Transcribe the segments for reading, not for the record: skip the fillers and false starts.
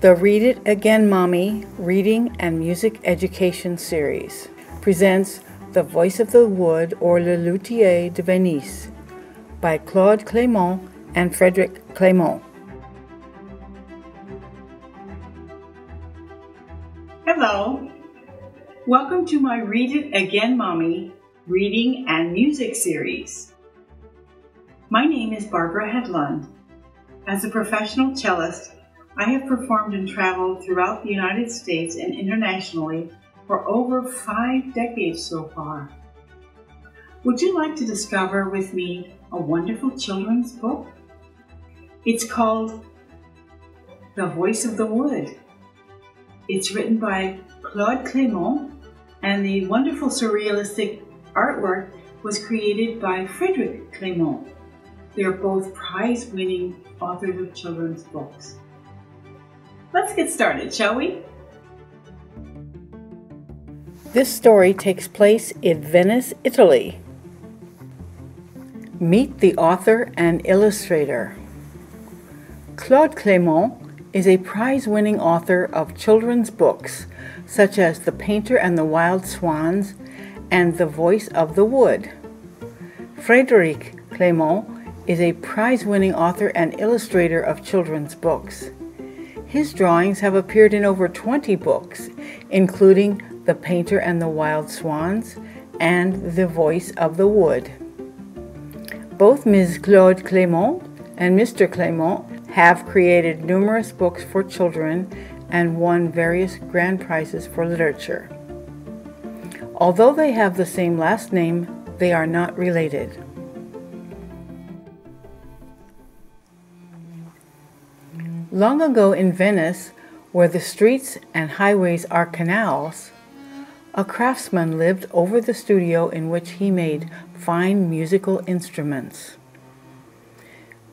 The Read It Again, Mommy Reading and Music Education Series presents The Voice of the Wood, or Le Luthiers de Venise, by Claude Clément and Frédéric Clément. Hello, welcome to my Read It Again, Mommy Reading and Music Series. My name is Barbara Hedlund. As a professional cellist, I have performed and traveled throughout the United States and internationally for over 5 decades so far. Would you like to discover with me a wonderful children's book? It's called The Voice of the Wood. It's written by Claude Clément, and the wonderful surrealistic artwork was created by Frédéric Clément. They're both prize-winning authors of children's books. Let's get started, shall we? This story takes place in Venice, Italy. Meet the author and illustrator. Claude Clément is a prize-winning author of children's books such as The Painter and the Wild Swans and The Voice of the Wood. Frédéric Clément is a prize-winning author and illustrator of children's books. His drawings have appeared in over 20 books, including The Painter and the Wild Swans and The Voice of the Wood. Both Ms. Claude Clément and Mr. Clément have created numerous books for children and won various grand prizes for literature. Although they have the same last name, they are not related. Long ago in Venice, where the streets and highways are canals, a craftsman lived over the studio in which he made fine musical instruments.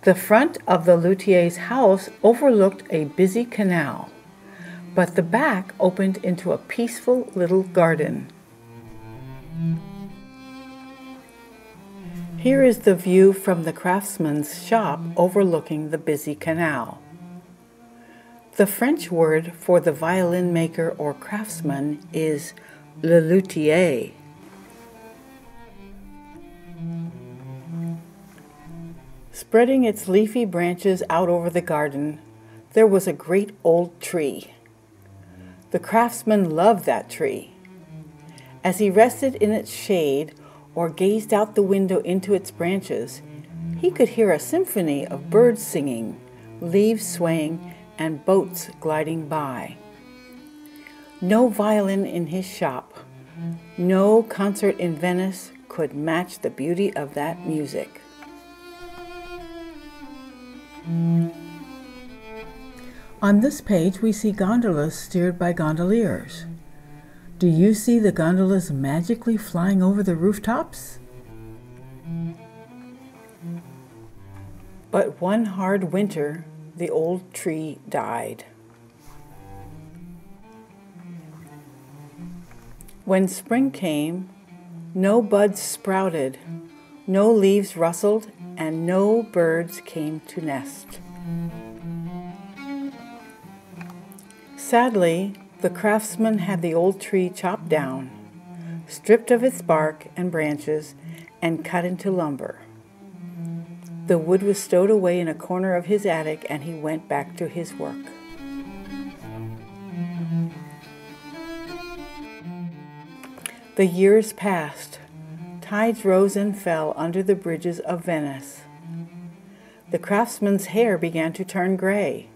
The front of the Luthier's house overlooked a busy canal, but the back opened into a peaceful little garden. Here is the view from the craftsman's shop overlooking the busy canal. The French word for the violin maker or craftsman is le luthier. Spreading its leafy branches out over the garden, there was a great old tree. The craftsman loved that tree. As he rested in its shade or gazed out the window into its branches, he could hear a symphony of birds singing, leaves swaying, and boats gliding by. No violin in his shop, no concert in Venice could match the beauty of that music. On this page, we see gondolas steered by gondoliers. Do you see the gondolas magically flying over the rooftops? But one hard winter, the old tree died. When spring came, no buds sprouted, no leaves rustled, and no birds came to nest. Sadly, the craftsman had the old tree chopped down, stripped of its bark and branches, and cut into lumber. The wood was stowed away in a corner of his attic, and he went back to his work. The years passed. Tides rose and fell under the bridges of Venice. The craftsman's hair began to turn gray.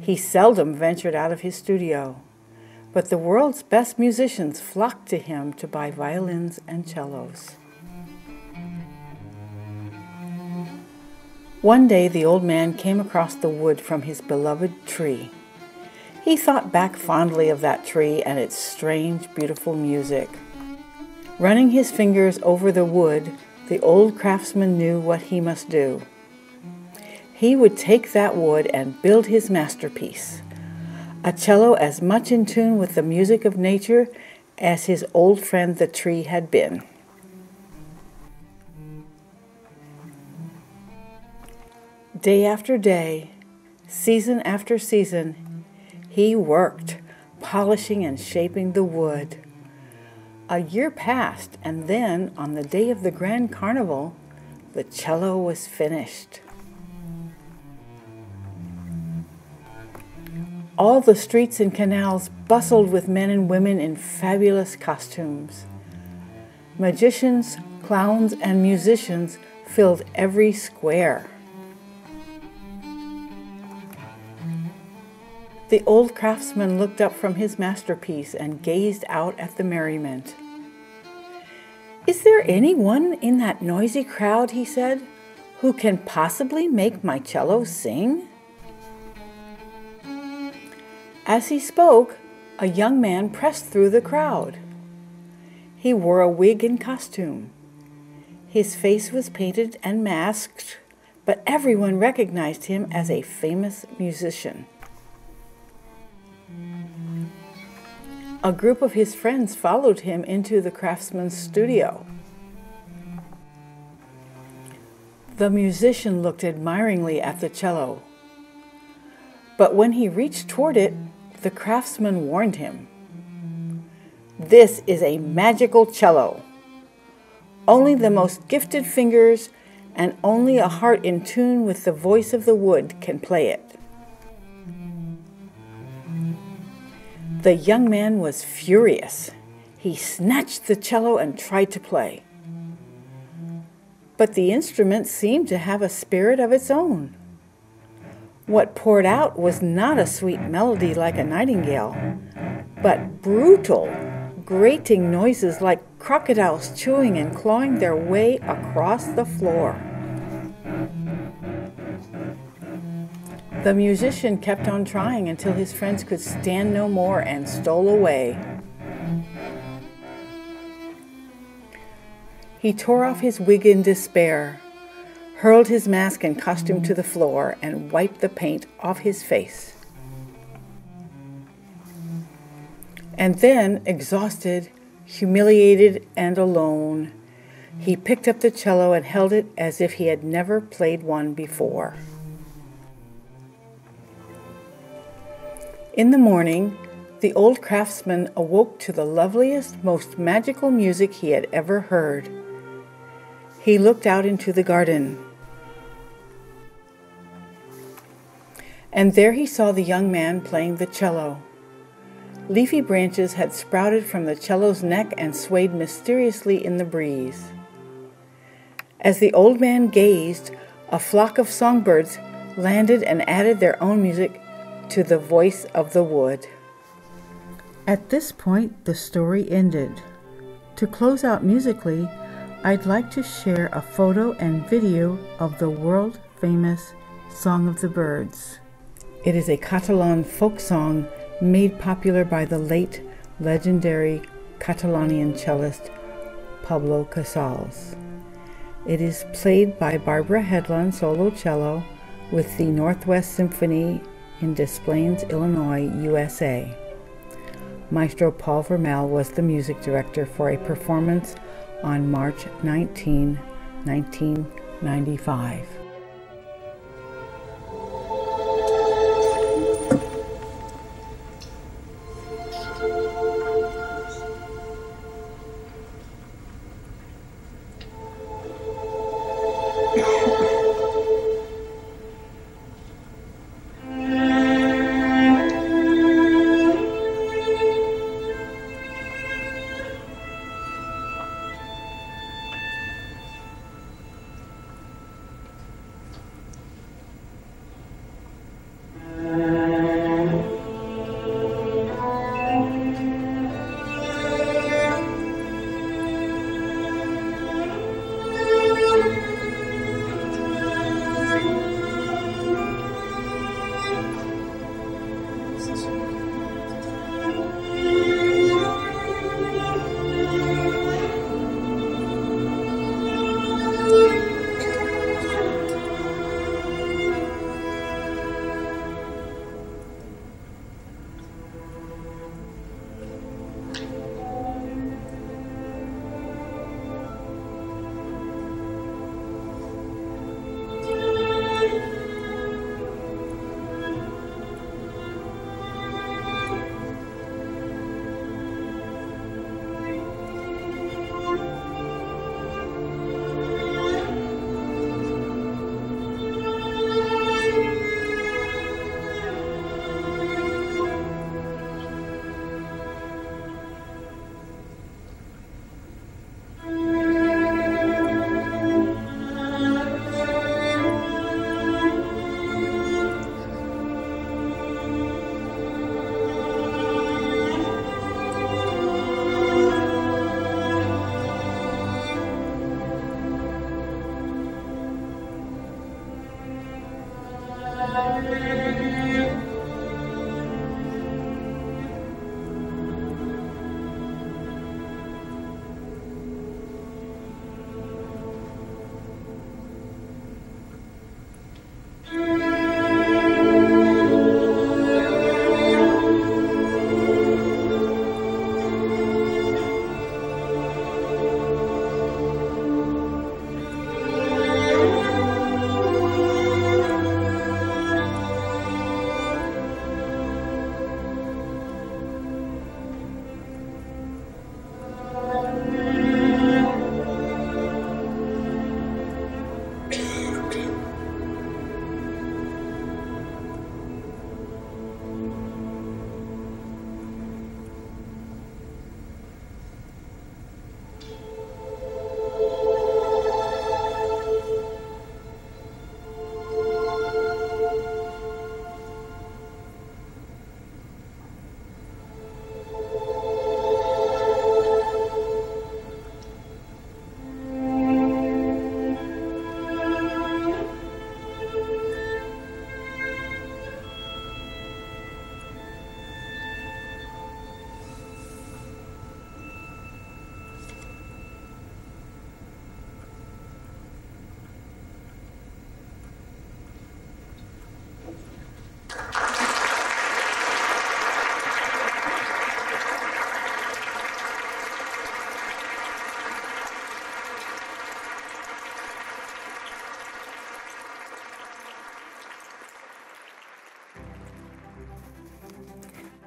He seldom ventured out of his studio, but the world's best musicians flocked to him to buy violins and cellos. One day the old man came across the wood from his beloved tree. He thought back fondly of that tree and its strange, beautiful music. Running his fingers over the wood, the old craftsman knew what he must do. He would take that wood and build his masterpiece, a cello as much in tune with the music of nature as his old friend the tree had been. Day after day, Season after season, he worked, polishing and shaping the wood. A year passed, and then, on the day of the Grand Carnival, the cello was finished. All the streets and canals bustled with men and women in fabulous costumes. Magicians, clowns, and musicians filled every square. The old craftsman looked up from his masterpiece and gazed out at the merriment. "Is there anyone in that noisy crowd," he said, "who can possibly make my cello sing?" As he spoke, a young man pressed through the crowd. He wore a wig and costume. His face was painted and masked, but everyone recognized him as a famous musician. A group of his friends followed him into the craftsman's studio. The musician looked admiringly at the cello, but when he reached toward it, the craftsman warned him. "This is a magical cello. Only the most gifted fingers and only a heart in tune with the voice of the wood can play it." The young man was furious. He snatched the cello and tried to play. But the instrument seemed to have a spirit of its own. What poured out was not a sweet melody like a nightingale, but brutal, grating noises like crocodiles chewing and clawing their way across the floor. The musician kept on trying until his friends could stand no more and stole away. He tore off his wig in despair, hurled his mask and costume to the floor, and wiped the paint off his face. And then, exhausted, humiliated, and alone, he picked up the cello and held it as if he had never played one before. In the morning, the old craftsman awoke to the loveliest, most magical music he had ever heard. He looked out into the garden, and there he saw the young man playing the cello. Leafy branches had sprouted from the cello's neck and swayed mysteriously in the breeze. As the old man gazed, a flock of songbirds landed and added their own music to the voice of the wood. At this point, the story ended. To close out musically, I'd like to share a photo and video of the world-famous Song of the Birds. It is a Catalan folk song made popular by the late legendary Catalanian cellist Pablo Casals. It is played by Barbara Hedlund solo cello with the Northwest Symphony in Des Plaines, Illinois, USA. Maestro Paul Vermel was the music director for a performance on March 19, 1995.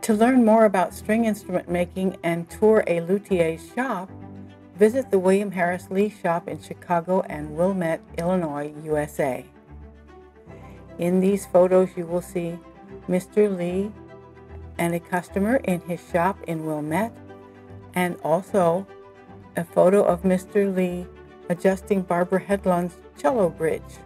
To learn more about string instrument making and tour a Luthier's shop, visit the William Harris Lee shop in Chicago and Wilmette, Illinois, USA. In these photos you will see Mr. Lee and a customer in his shop in Wilmette, and also a photo of Mr. Lee adjusting Barbara Hedlund's cello bridge.